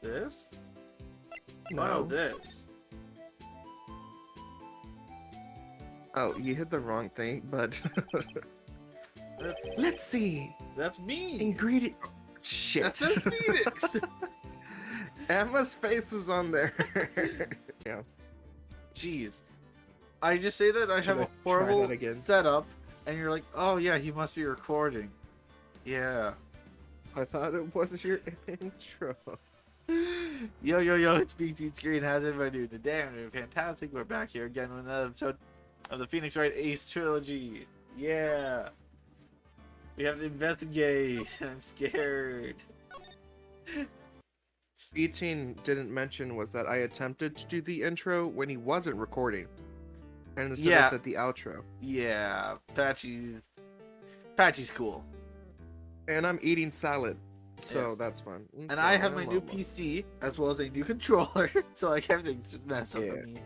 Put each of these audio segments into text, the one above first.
This? No. Oh, this. Oh, you hit the wrong thing, but That's, let's see. that's me. Ingredient. Shit. That says Pheonix. Emma's face was on there. Yeah. Jeez. I just say that I have Should I a try horrible that again? setup, and you're like, oh yeah, he must be recording. Yeah. I thought it was your intro. Yo, it's B-tean Screen. How's everybody doing today? I'm doing fantastic. We're back here again with another episode of the Pheonix Wright Ace Trilogy. Yeah. We have to investigate. I'm scared. B-tean didn't mention was that I attempted to do the intro when he wasn't recording. And instead I said the outro. Yeah, Patchy's cool. And I'm eating salad. So Yes. that's fun. And I have my new PC as well as a new controller, so like everything's just messed up with me.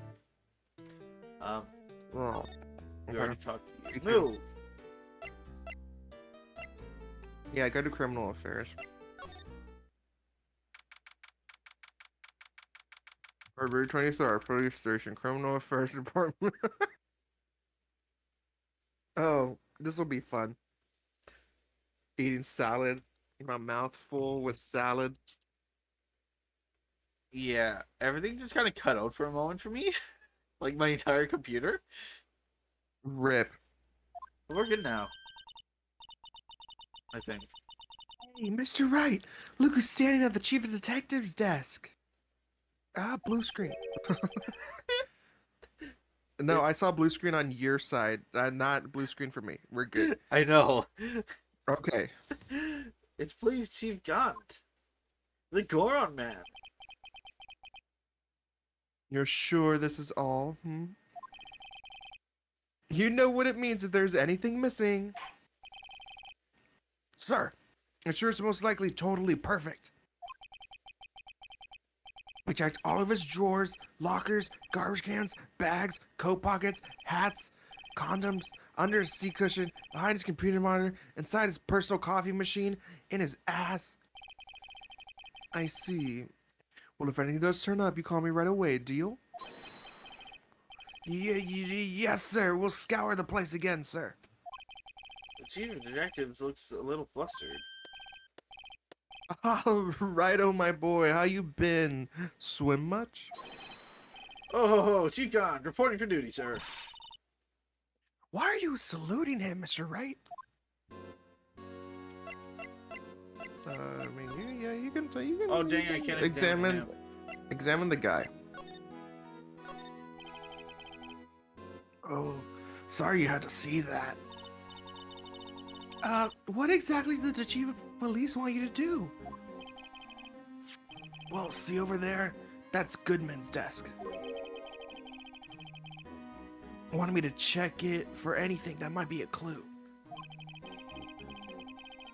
Oh, We already talked to you. Okay. Move. yeah, go to criminal affairs. February 23rd, police station, criminal affairs department. Oh, this will be fun. Eating salad, my mouth full with salad. Yeah, everything just kind of cut out for a moment for me, like my entire computer. Rip. We're good now, I think. Hey, Mr. Wright, look who's standing at the chief of detective's desk. Ah, blue screen. No, I saw blue screen on your side, not blue screen for me. We're good. I know. Okay. It's Police Chief Gaunt, the Goron Man. You're sure this is all? You know what it means if there's anything missing. Sir, I'm sure it's most likely totally perfect. We checked all of his drawers, lockers, garbage cans, bags, coat pockets, hats, condoms, under his seat cushion, behind his computer monitor, inside his personal coffee machine, in his ass. I see. Well, if anything does turn up, you call me right away, deal? Yes, sir. We'll scour the place again, sir. The Chief of Detectives looks a little flustered. All right, oh my boy. How you been? Swim much? Oh, Chief Gaunt, reporting for duty, sir. Why are you saluting him, Mr. Wright? I mean, yeah, you can. Oh, dang, I can't examine examine the guy. Oh, sorry you had to see that. What exactly did the chief of police want you to do? Well, see over there? That's Goodman's desk. Wanted me to check it for anything that might be a clue.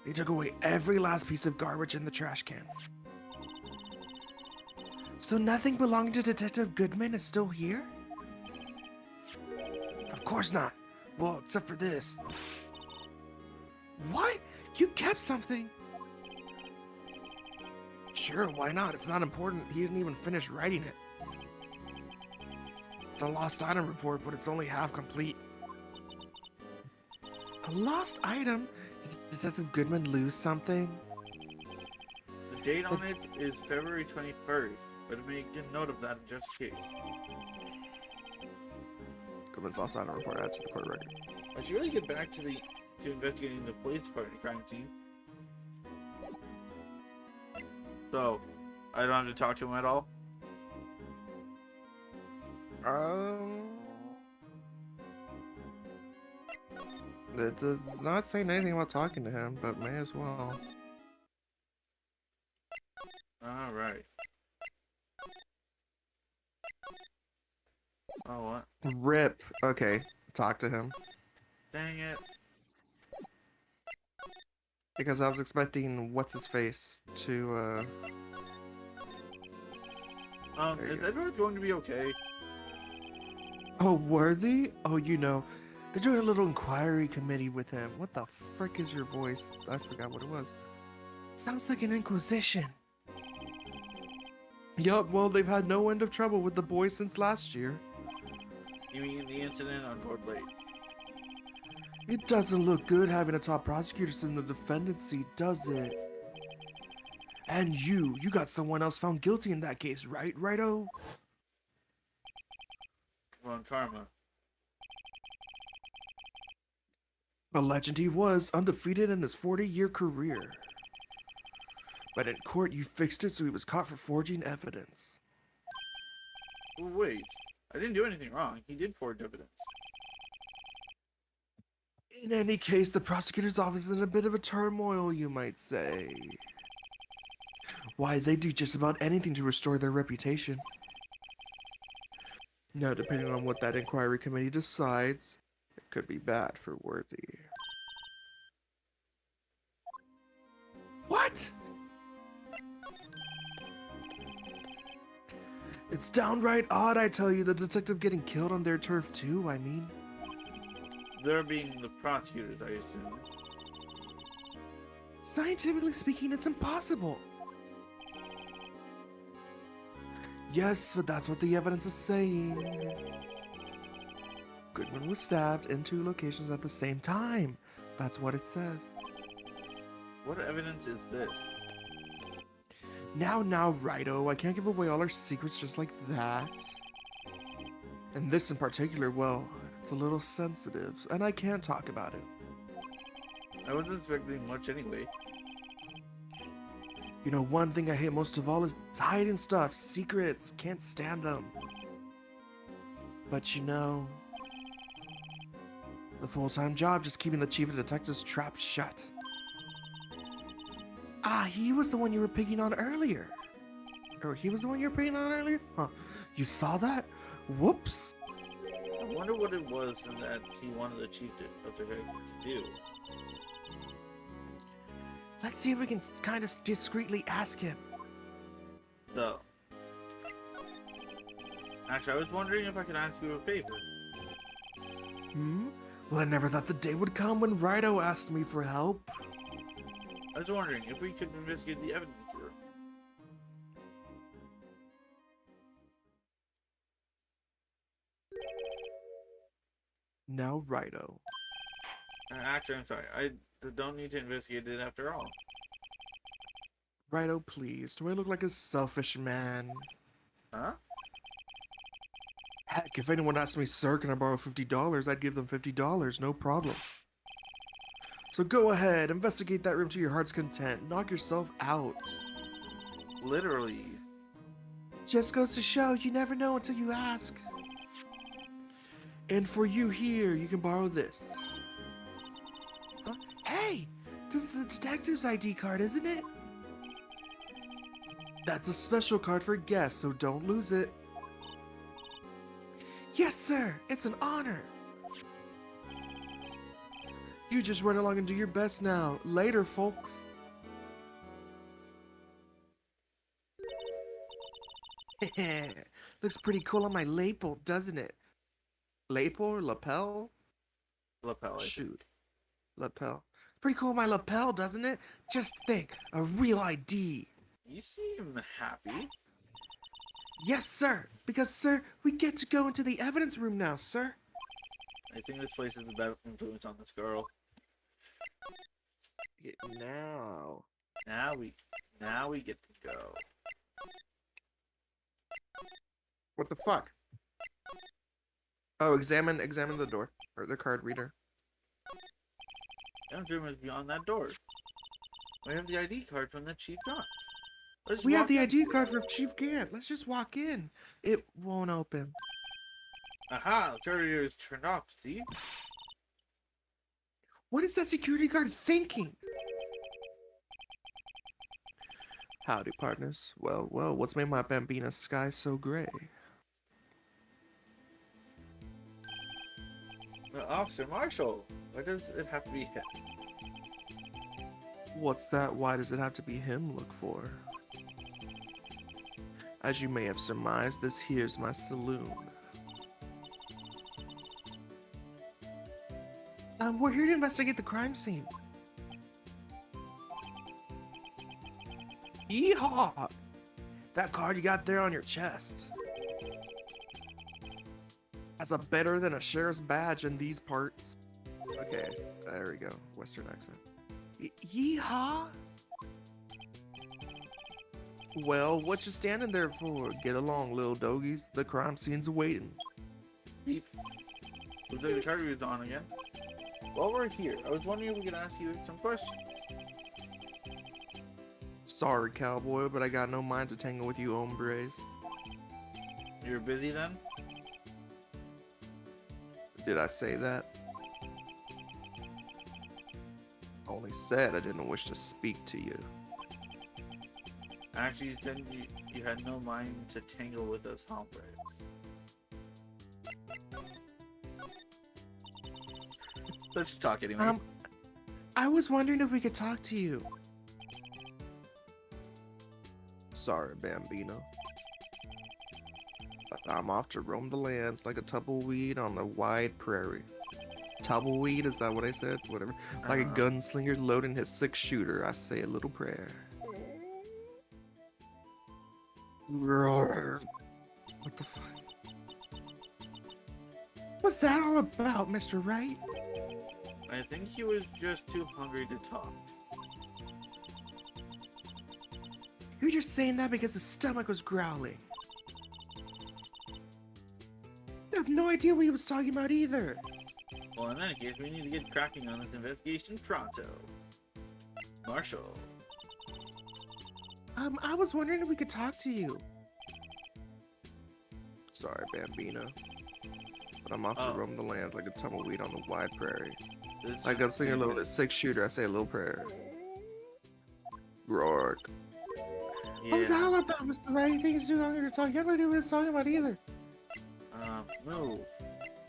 They took away every last piece of garbage in the trash can. So nothing belonging to Detective Goodman is still here? Of course not. Well, except for this. What? You kept something? Sure, why not? It's not important. He didn't even finish writing it. It's a lost item report, but it's only half complete. A lost item? Did Detective Goodman lose something? The date on it is February 21st, but make a note of that just in case. Goodman's lost item report added to the court record. I should really get back to investigating the police department crime scene. So, I don't have to talk to him at all? It does not say anything about talking to him, but may as well. Alright. Oh, what? Rip. Okay, talk to him. Dang it. Because I was expecting what's-his-face to, There you Is go. Edward going to be okay? Oh, Worthy? Oh, you know, they're doing a little inquiry committee with him. What the frick is your voice? I forgot what it was. Sounds like an inquisition. Yup, well, they've had no end of trouble with the boys since last year. You mean the incident on board late? It doesn't look good having a top prosecutor sit in the defendant's seat, does it? And you got someone else found guilty in that case, right, Righto? Wrong karma. A legend he was, undefeated in his 40-year career. But in court, you fixed it so he was caught for forging evidence. Well, wait. I didn't do anything wrong. He did forge evidence. In any case, the prosecutor's office is in a bit of a turmoil, you might say. Why, they do just about anything to restore their reputation. Now, depending on what that inquiry committee decides, it could be bad for Worthy. What? It's downright odd, I tell you, the detective getting killed on their turf too, I mean. They're being the prosecutors, I assume. Scientifically speaking, it's impossible. Yes, but that's what the evidence is saying. Goodman was stabbed in 2 locations at the same time. That's what it says. What evidence is this? Now, Righto, I can't give away all our secrets just like that. And this in particular, well, it's a little sensitive, and I can't talk about it. I wasn't expecting much anyway. You know, one thing I hate most of all is hiding stuff, secrets, can't stand them. But you know, the full-time job just keeping the chief of detectives trapped shut. Ah, he was the one you were picking on earlier. Or he was the one you were picking on earlier? Huh, you saw that? Whoops. I wonder what it was and that he wanted the chief of detectives to do. Let's see if we can kind of discreetly ask him. So, actually, I was wondering if I could ask you a favor. Well, I never thought the day would come when Righto asked me for help. I was wondering if we could investigate the evidence here. Now, Righto. Actually, I'm sorry. I don't need to investigate it after all. Righto, please. Do I look like a selfish man? Huh? Heck, if anyone asked me, sir, can I borrow $50, I'd give them $50, no problem. So go ahead, investigate that room to your heart's content. Knock yourself out. Literally. Just goes to show, you never know until you ask. And for you here, you can borrow this. Huh? Hey, this is the detective's ID card, isn't it? That's a special card for guests, so don't lose it. Yes, sir, it's an honor. You just run along and do your best now. Later, folks. Looks pretty cool on my lapel, doesn't it? Lapel or lapel? Lapel. Shoot. Lapel. Pretty cool on my lapel, doesn't it? Just think, a real ID. You seem happy. Yes, sir. Because, sir, we get to go into the evidence room now, sir. I think this place is a bad influence on this girl. Now. Now we get to go. What the fuck? Oh, examine the door. Or the card reader. Evidence room is beyond that door. We have the ID card from the chief gun. We have the ID card for Chief Gant. Let's just walk in. It won't open. Aha! The courier is turned off, see? What is that security guard thinking? Howdy, partners. Well, what's made my Bambina sky so gray? Officer Marshall! Why does it have to be him? What's that? Why does it have to be him look for? As you may have surmised, this here's my saloon. We're here to investigate the crime scene. Yeehaw! That card you got there on your chest. That's a better than a sheriff's badge in these parts. Okay, there we go. Western accent. Yeehaw! Well, what you standing there for? Get along, little doggies. The crime scene's waiting. Beep. Looks like the card reader's on again. While we're here, I was wondering if we could ask you some questions. Sorry, cowboy, but I got no mind to tangle with you hombres. You're busy then? Did I say that? I only said I didn't wish to speak to you. Actually, you said you had no mind to tangle with us hombres. Let's just talk anyway. I was wondering if we could talk to you. Sorry, Bambino. I'm off to roam the lands like a tumbleweed on the wide prairie. Tumbleweed, is that what I said? Whatever. Like a gunslinger loading his 6-shooter, I say a little prayer. Roar. What the fuck? What's that all about, Mr. Wright? I think he was just too hungry to talk. You're just saying that because his stomach was growling. I have no idea what he was talking about either. Well, in that case, we need to get cracking on this investigation pronto. Marshall. I was wondering if we could talk to you. Sorry, Bambino. But I'm off to roam the lands like a tumbleweed on the wide prairie. Like a gunslinger loaded a 6-shooter, I say a little prayer. Rourke. Yeah. What was that all about, Mr. Wright? You think he's too hungry to talk? You have no idea what he's talking about either. Move.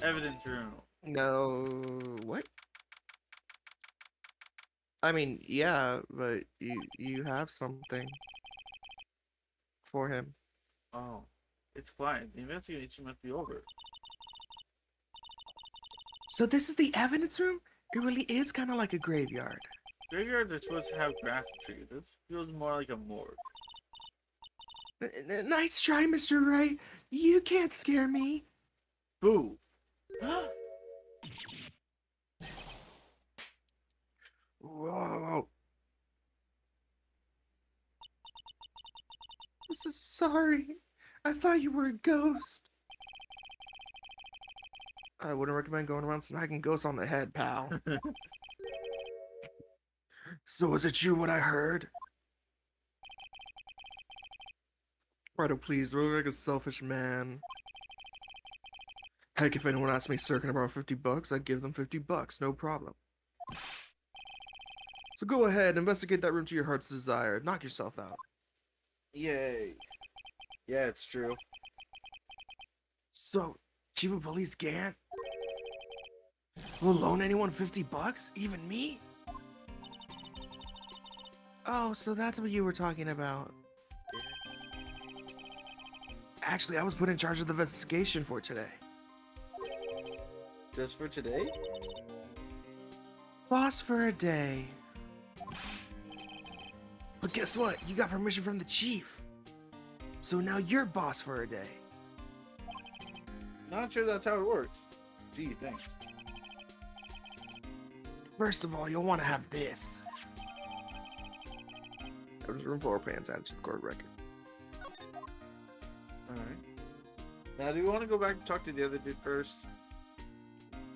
Evidence room. No, what? I mean, yeah, but you have something for him. Oh, it's fine. The investigation must be over. So this is the evidence room? It really is kind of like a graveyard. Graveyards are supposed to have grass and trees. This feels more like a morgue. Nice try, Mr. Wright. You can't scare me. Boo! Whoa. This is sorry. I thought you were a ghost. I wouldn't recommend going around smacking ghosts on the head, pal. So was it you what I heard? Righto, please, don't look like a selfish man. Heck, if anyone asked me circling about $50, I'd give them $50, no problem. So go ahead, investigate that room to your heart's desire. Knock yourself out. Yay. Yeah, it's true. So, Chief of Police Gant will loan anyone $50? Even me? Oh, so that's what you were talking about. Actually, I was put in charge of the investigation for today. Just for today? Boss for a day. But guess what? You got permission from the chief. So now you're boss for a day. Not sure that's how it works. Gee, thanks. First of all, you'll want to have this. There's room for pants added to the court record. Alright. Now, do we want to go back and talk to the other dude first?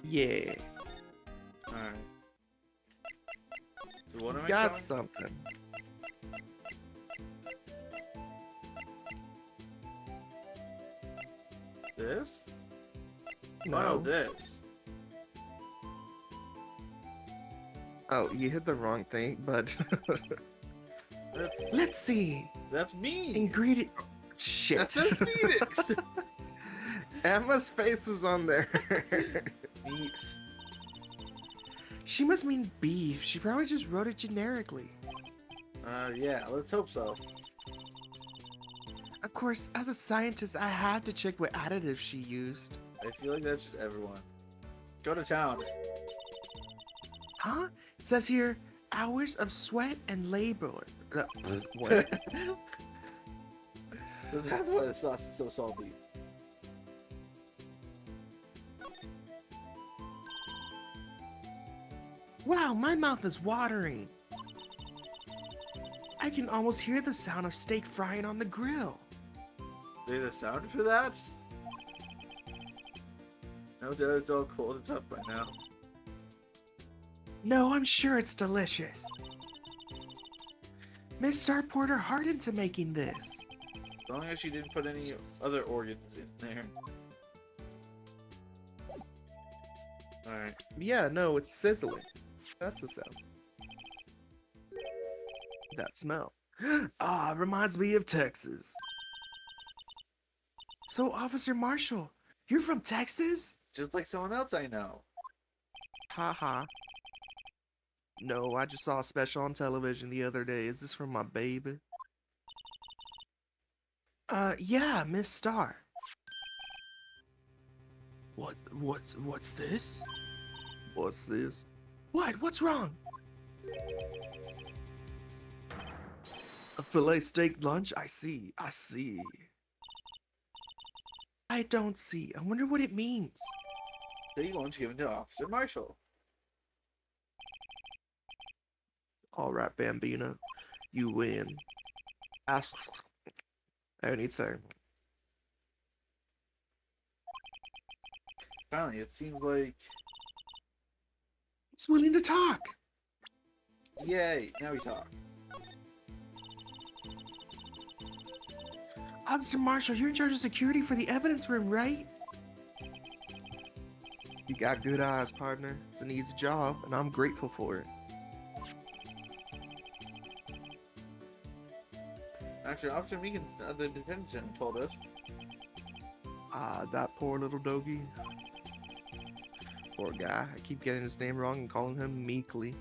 Yeah. Alright. So what am I Got telling? something. This? No. Oh, this. Oh, you hit the wrong thing, but That's, let's see. that's me. Ingredient. Shit. That says Pheonix. Emma's face was on there. Meat. She must mean beef. She probably just wrote it generically. Yeah, let's hope so. Of course, as a scientist, I had to check what additives she used. I feel like that's just everyone. Go to town. Huh? It says here, hours of sweat and labor. What? So that's why the sauce is so salty. Wow, my mouth is watering. I can almost hear the sound of steak frying on the grill. There's a sound for that? No doubt it's all cold and tough by now. No, I'm sure it's delicious. Miss Star poured her heart into making this. As long as she didn't put any other organs in there. Alright. Yeah, no, it's sizzling. That's the sound. That smell. Ah, reminds me of Texas. So, Officer Marshall, you're from Texas? Just like someone else I know. Haha. No, I just saw a special on television the other day. Is this from my baby? Yeah, Miss Star. What's this? What's this? What? What's wrong? A filet steak lunch? I see. I don't see. I wonder what it means. Big lunch given to Officer Marshall. All right, Bambina. You win. Ask anything. Finally, it seems like... He's willing to talk. Yay! Now we talk. Officer Marshall, you're in charge of security for the evidence room, right? You got good eyes, partner. It's an easy job, and I'm grateful for it. Actually, Officer Megan of the detention told us. Ah, that poor little doggy. Poor guy. I keep getting his name wrong and calling him Meekly.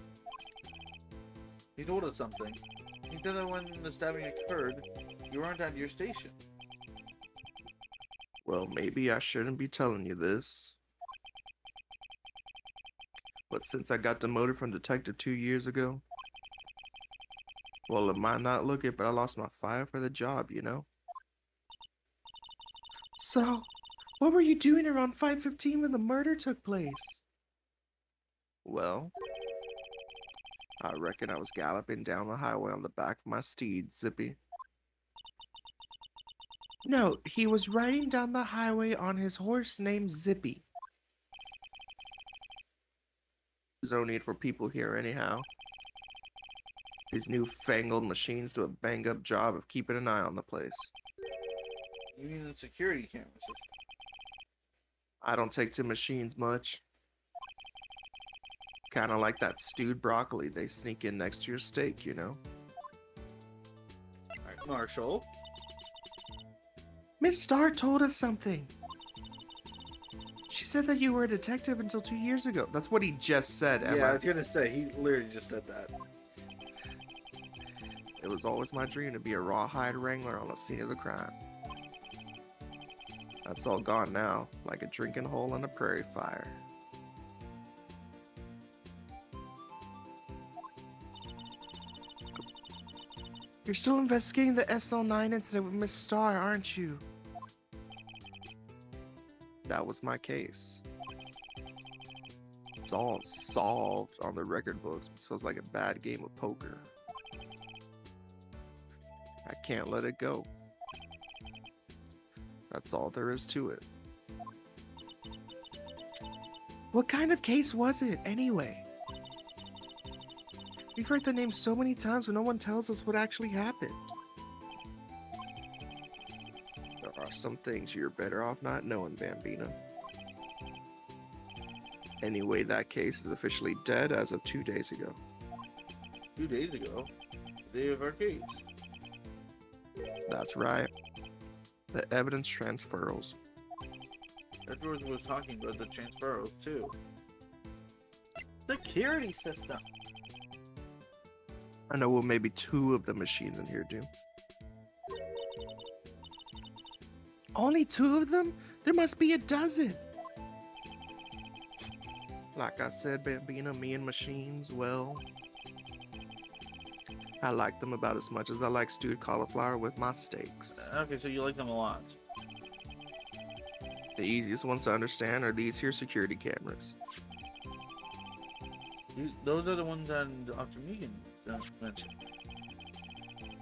He told us something. He said that when the stabbing occurred, you weren't at your station. Well, maybe I shouldn't be telling you this. But since I got demoted from detective 2 years ago, well, it might not look it, but I lost my fire for the job, you know? So, what were you doing around 5:15 when the murder took place? Well, I reckon I was galloping down the highway on the back of my steed, Zippy. No, he was riding down the highway on his horse named Zippy. There's no need for people here anyhow. These newfangled machines do a bang-up job of keeping an eye on the place. You mean the security camera system? I don't take to machines much. Kinda like that stewed broccoli they sneak in next to your steak, you know? Alright, Marshall. Miss Starr told us something. She said that you were a detective until 2 years ago. That's what he just said, Emma. Yeah, I was gonna say, he literally just said that. It was always my dream to be a rawhide wrangler on the scene of the crime. That's all gone now, like a drinking hole in a prairie fire. You're still investigating the SL9 incident with Miss Starr, aren't you? That was my case. It's all solved on the record books. It feels like a bad game of poker. I can't let it go. That's all there is to it. What kind of case was it, anyway? We've heard the name so many times, but no one tells us what actually happened. There are some things you're better off not knowing, Bambina. Anyway, that case is officially dead as of 2 days ago. 2 days ago? The day of our case. That's right. The evidence transfers. Edwards was talking about the transfers too. Security system. I know what maybe 2 of the machines in here do. Only 2 of them? There must be a dozen. Like I said, Bambina, me and machines, well, I like them about as much as I like stewed cauliflower with my steaks. Okay, so you like them a lot. The easiest ones to understand are these here security cameras. Those are the ones that Dr. Megan mentioned.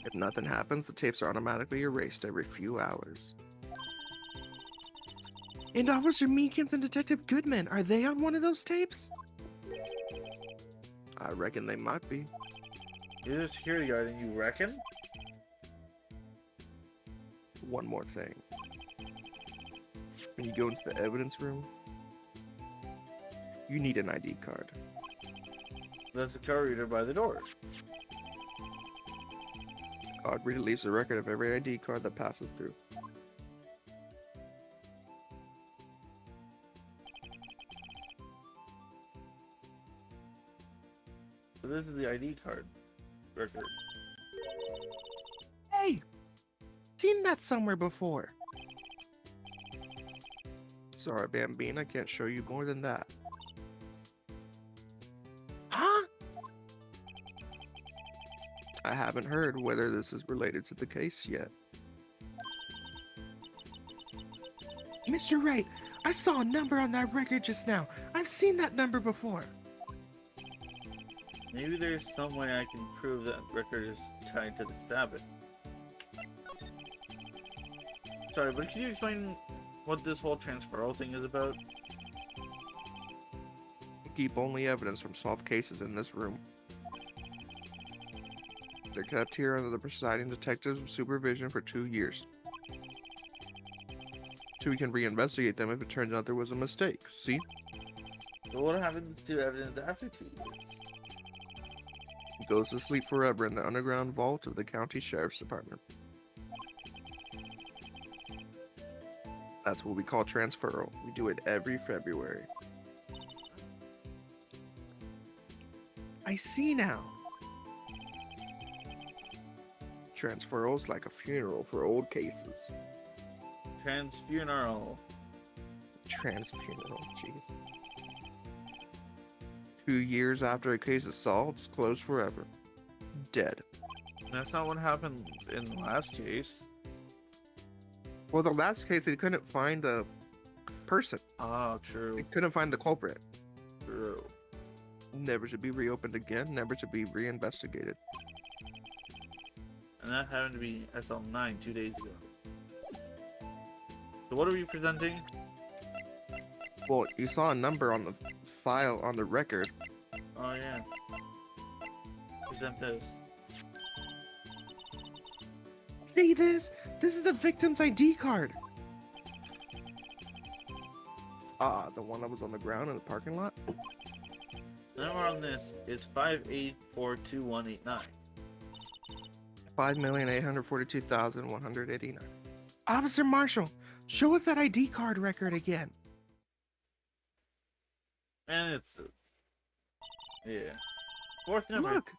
If nothing happens, the tapes are automatically erased every few hours. And Officer Meekins and Detective Goodman, are they on one of those tapes? I reckon they might be. You're a security guard and you reckon? One more thing. When you go into the evidence room, you need an ID card. That's the card reader by the door. Card reader leaves a record of every ID card that passes through. So this is the ID card record. Hey! Seen that somewhere before. Sorry, Bambine, I can't show you more than that. Huh? I haven't heard whether this is related to the case yet. Mr. Wright, I saw a number on that record just now. I've seen that number before. Maybe there's some way I can prove that record is tied to the stabbing. Sorry, but can you explain what this whole transferal thing is about? Keep only evidence from solved cases in this room. They're kept here under the presiding detective's supervision for 2 years. So we can reinvestigate them if it turns out there was a mistake, see? So what happens to evidence after 2 years? It goes to sleep forever in the underground vault of the county sheriff's department. That's what we call transferal. We do it every February. I see now. Transferal's like a funeral for old cases. Transfuneral. Transfuneral, jeez. 2 years after a case is solved, it's closed forever. Dead. That's not what happened in the last case. Well, the last case, they couldn't find the person. Ah, true. They couldn't find the culprit. True. Never should be reopened again, never should be reinvestigated. And that happened to be SL9 2 days ago. So what are we presenting? Well, you saw a number on the file on the record. Oh yeah. Present this. See this? This is the victim's ID card. The one that was on the ground in the parking lot? The number on this is 5842189. 5,842,189. Officer Marshall, show us that ID card record again. And it's yeah. Fourth number. Look.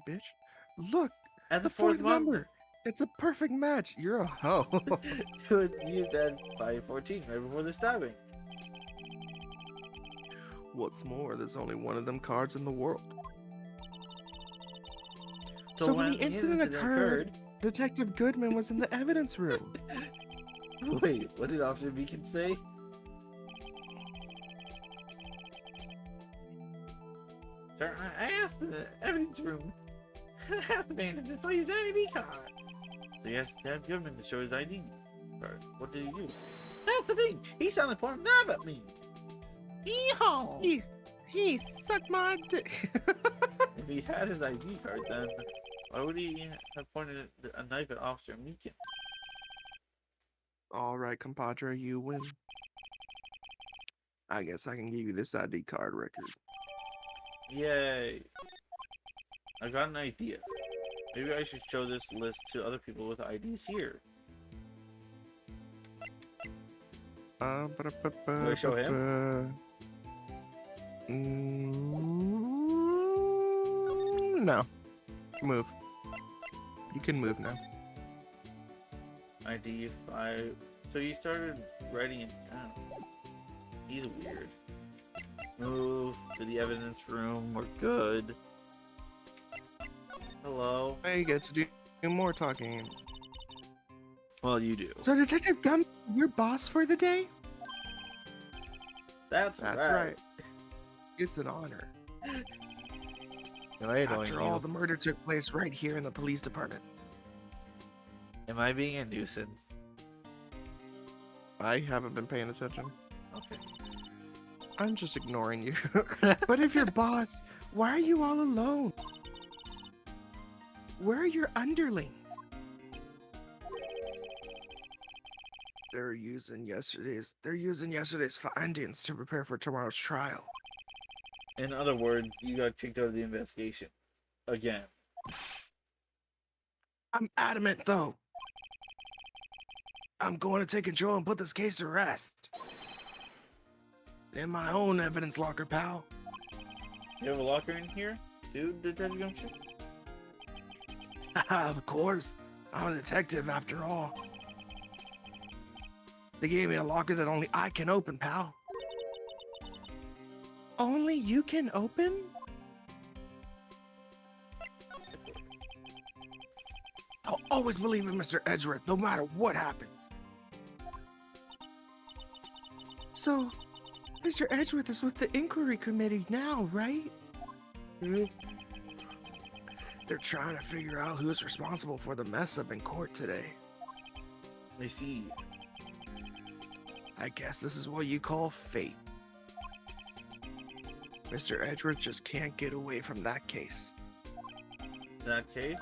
Bitch. Look. At The fourth number. It's a perfect match. You're a hoe. It was used at 514 right before the stabbing. What's more, there's only one of them cards in the world. So when the incident occurred, Detective Goodman was in the evidence room. Wait, what did Officer Beacon say? Sir, I asked the evidence room. I asked the man to display his ID card. So he asked Detective Goodman to show his ID card. What did he do? That's the thing. He sounded pointing knob at me. Yeehaw! He sucked my dick. If he had his ID card, then why would he have pointed a knife at Officer Meekin? All right, compadre, you win. I guess I can give you this ID card record. Yay! I got an idea. Maybe I should show this list to other people with IDs here. Do I show him? No. Move. You can move now. ID 5. So you started writing it down. He's weird. Move to the evidence room. We're good. Hello. I get to do more talking. Well, you do. So, Detective Gum, your boss for the day? That's right. It's an honor. Am I annoying After you? all, the murder took place right here in the police department. Am I being a nuisance? I haven't been paying attention. Okay. I'm just ignoring you. But if you're boss, why are you all alone? Where are your underlings? They're using yesterday's findings to prepare for tomorrow's trial. In other words, you got kicked out of the investigation. Again. I'm adamant though. I'm going to take control and put this case to rest. In my own evidence locker, pal. You have a locker in here, dude, Detective Gumshoe? Of course. I'm a detective after all. They gave me a locker that only I can open, pal. Only you can open? I'll always believe in Mr. Edgeworth, no matter what happens. So, Mr. Edgeworth is with the inquiry committee now, right? Mm-hmm. They're trying to figure out who's responsible for the mess up in court today. I see. I guess this is what you call fate. Mr. Edgeworth just can't get away from that case. That case?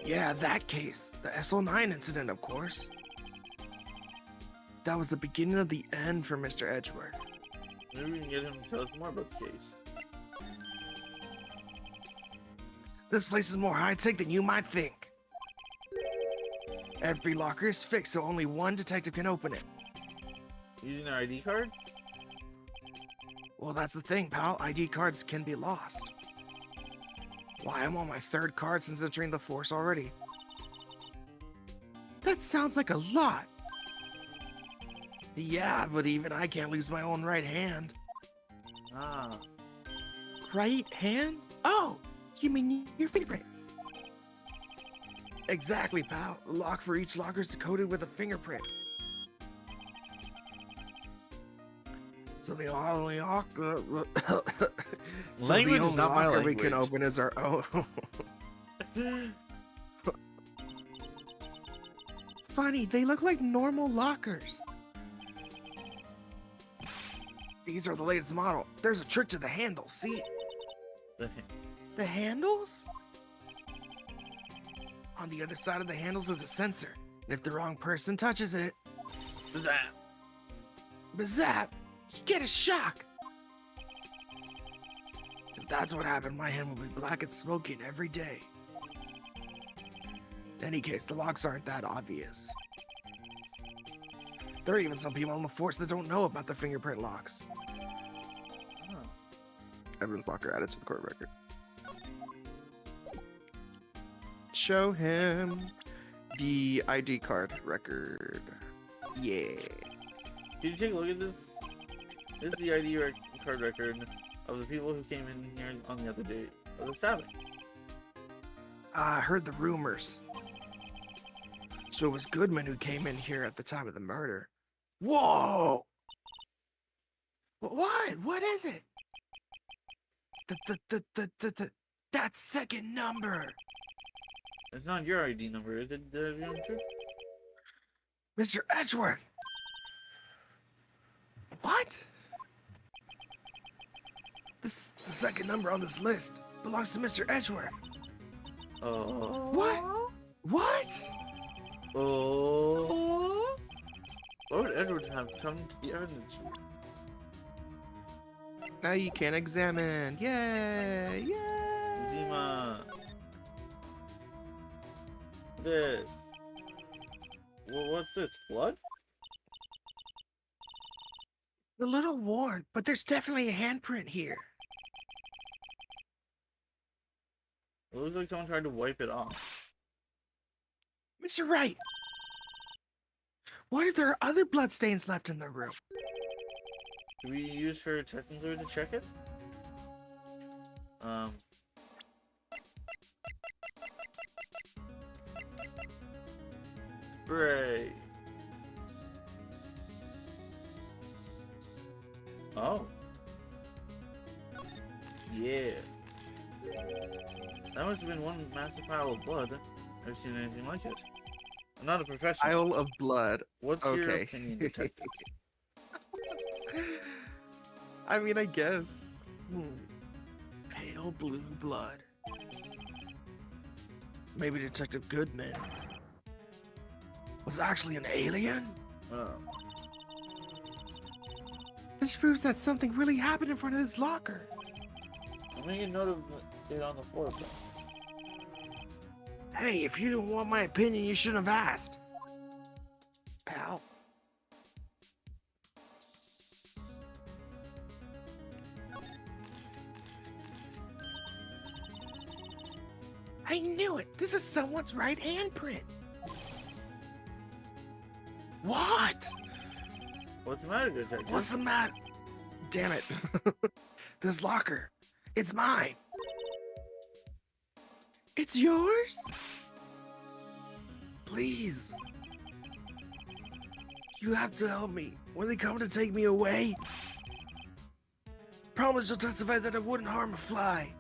Yeah, that case. The SL9 incident, of course. That was the beginning of the end for Mr. Edgeworth. Maybe we can get him to tell us more about the case. This place is more high-tech than you might think. Every locker is fixed so only one detective can open it. Using our ID card? Well, that's the thing, pal. ID cards can be lost. Why, I'm on my third card since entering the force already. That sounds like a lot. Yeah, but even I can't lose my own right hand. Ah. Right hand? Oh, you mean your fingerprint? Exactly, pal. The lock for each locker is coded with a fingerprint. So the only locker, Language is not my we can language. open is our own. Funny, they look like normal lockers. These are the latest model. There's a trick to the handle, see? The handles? On the other side of the handles is a sensor. And if the wrong person touches it, bazap, you get a shock. If that's what happened, my hand will be black and smoking every day. In any case, the locks aren't that obvious. There are even some people on the force that don't know about the fingerprint locks. Oh. Evidence locker added to the court record. Show him the ID card record. Yeah. Did you take a look at this? This is the card record of the people who came in here on the other day of the stabbing. I heard the rumors. So it was Goodman who came in here at the time of the murder. Whoa! What? What is it? That second number. It's not your ID number, is it, Gumshoe? Mr. Edgeworth. What? The second number on this list belongs to Mr. Edgeworth. Oh. What? What? Oh. Why would Edward have come to the evidence room? Now you can examine. Yay! Yay! Zima. This. Well, what's this? Blood? A little worn, but there's definitely a handprint here. It looks like someone tried to wipe it off. Mr. Wright, what if there are other bloodstains left in the room? Do we use her testing fluid to check it? Hooray! Oh. Yeah. That must have been one massive pile of blood. Never seen anything like it. I'm not a professional. Pile of blood. What's your Okay. opinion, detective? I mean, I guess. Pale blue blood. Maybe Detective Goodman was actually an alien? Oh. This proves that something really happened in front of his locker. I'm making a note of it on the floor, bro. Hey, if you didn't want my opinion, you shouldn't have asked. Pal. I knew it! This is someone's right handprint! What? What's the matter, detective? What's the matter? Damn it. This locker. It's mine. It's yours? Please. You have to help me. When they come to take me away, promise you'll testify that I wouldn't harm a fly.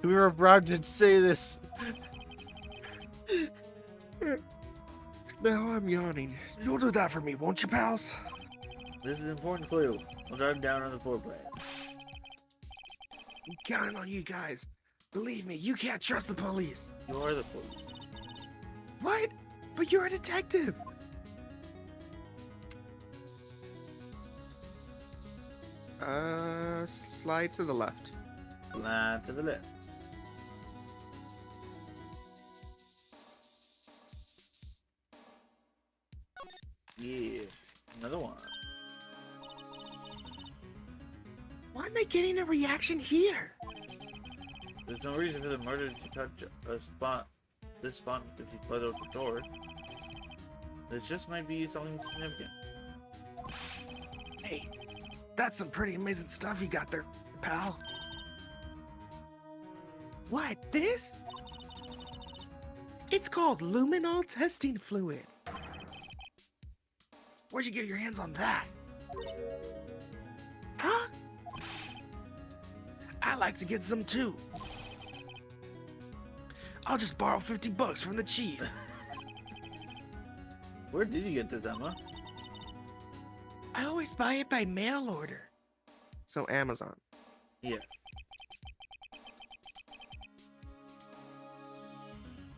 We were about to say this. Now I'm yawning. You'll do that for me, won't you, pals? This is an important clue. I'll jot it down on the floor plan. I'm counting on you guys. Believe me, you can't trust the police. You are the police. What? But you're a detective. Slide to the left. Slide to the left. Yeah, another one. Why am I getting a reaction here? There's no reason for the murderer to touch this spot if he fled out the door. This just might be something significant. Hey, that's some pretty amazing stuff you got there, pal. What, this? It's called luminol testing fluid. Where'd you get your hands on that? Huh? I'd like to get some too. I'll just borrow $50 from the chief. Where did you get this, Emma? I always buy it by mail order. So Amazon. Yeah.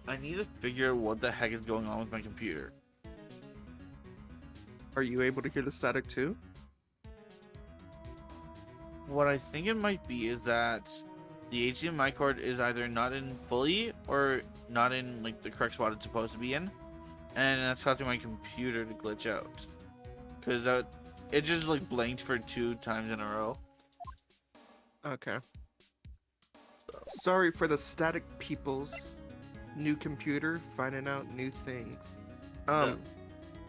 I need to figure out what the heck is going on with my computer. Are you able to hear the static too? What I think it might be is that the HDMI cord is either not in fully or not in like the correct spot it's supposed to be in, and that's causing my computer to glitch out. Cause it just like blanked for 2 times in a row. Okay. Sorry for the static people's new computer finding out new things.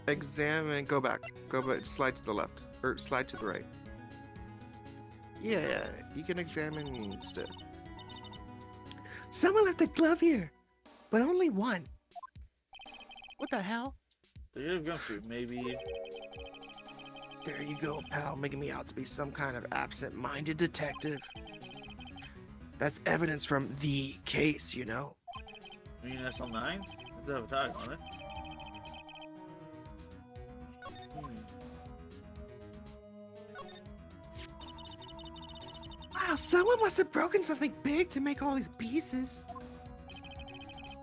Examine, go back, slide to the left, or slide to the right. Yeah, you can examine stuff. Someone left a glove here, but only one. What the hell? So you're going through maybe. There you go, pal, making me out to be some kind of absent-minded detective. That's evidence from the case, you know. I mean SL9? It does have a tag on it. Wow, someone must have broken something big to make all these pieces.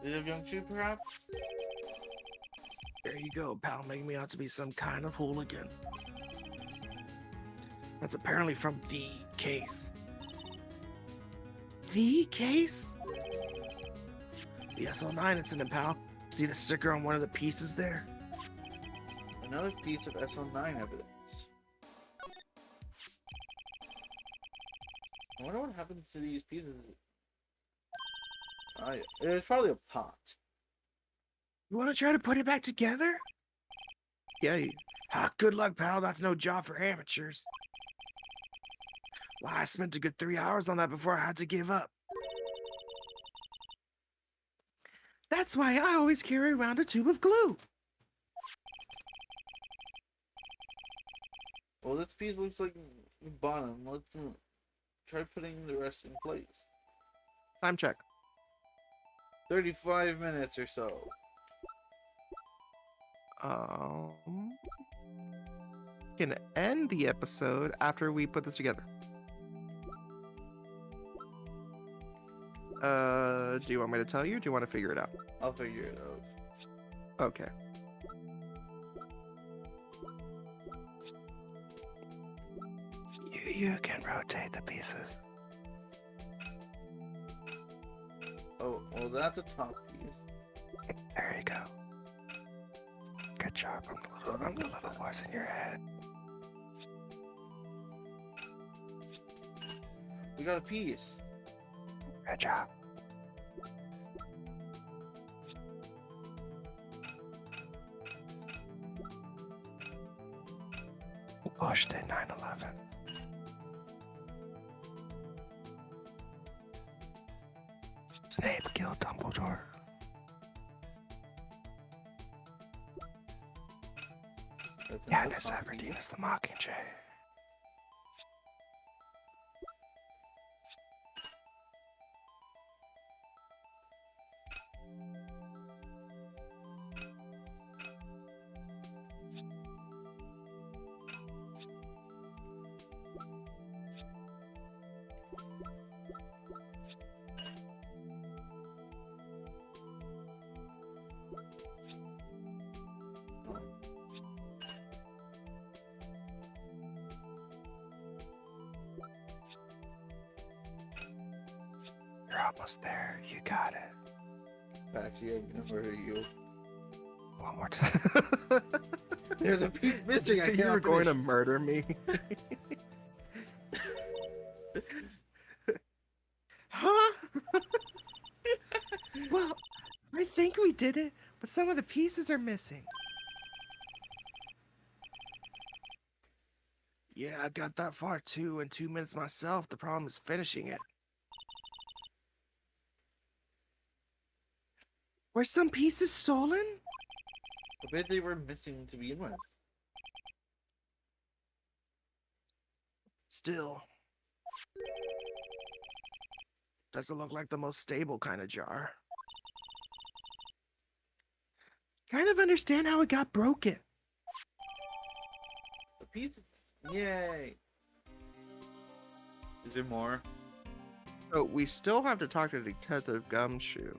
Is it young shoe perhaps? There you go, pal, making me out to be some kind of hooligan. That's apparently from the case. The case? The SL9 incident, pal. See the sticker on one of the pieces there? Another piece of SL9 evidence. I wonder what happens to these pieces. It's probably a pot. You want to try to put it back together? Yeah. Good luck, pal. That's no job for amateurs. Well, I spent a good 3 hours on that before I had to give up. That's why I always carry around a tube of glue. Well, this piece looks like the bottom. Let's try putting the rest in place. Time check. 35 minutes or so. Can end the episode after we put this together. Do you want me to tell you? Or do you want to figure it out? I'll figure it out. Okay. You can rotate the pieces. Oh, well, that's a top piece. There you go. Good job. I'm the little voice in your head. We got a piece. Good job. Pushed in 9/11. Snape killed Dumbledore. Katniss Everdeen is the Mockingjay. You're almost there. You got it. Patchy, I'm gonna murder you. One more time. There's a piece missing. Did you say you were going to murder me? Huh? Well, I think we did it, but some of the pieces are missing. Yeah, I got that far too in 2 minutes myself. The problem is finishing it. Were some pieces stolen? I bet they were missing to begin with. Still. Doesn't look like the most stable kind of jar. Kind of understand how it got broken. The piece. Yay! Is there more? So we still have to talk to Detective Gumshoe.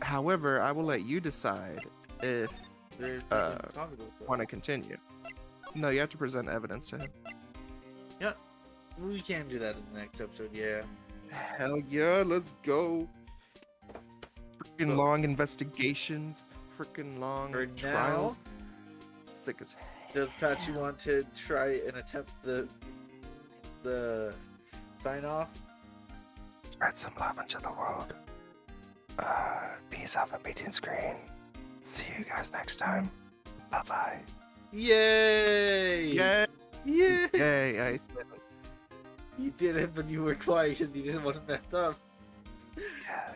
However, I will let you decide if want to continue. No, you have to present evidence to him. Yeah, we can do that in the next episode. Yeah. Hell yeah, let's go. Freaking long investigations, freaking long For trials. now, Sick as hell. does Patchy want to try and attempt the sign off? Spread some love into the world. Peace off a B-tean screen. See you guys next time. Bye-bye. Yay! Yay! Yay! Yay! You did it, but you were quiet and you didn't want to mess up.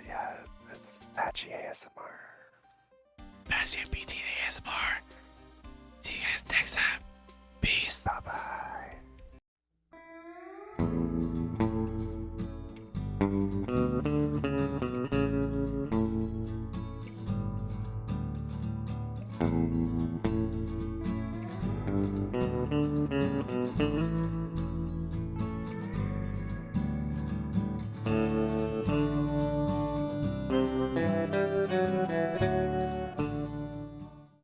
Yeah, it's Patchy ASMR. Patchy and B-tean ASMR. See you guys next time. Peace. Bye-bye. Thank you.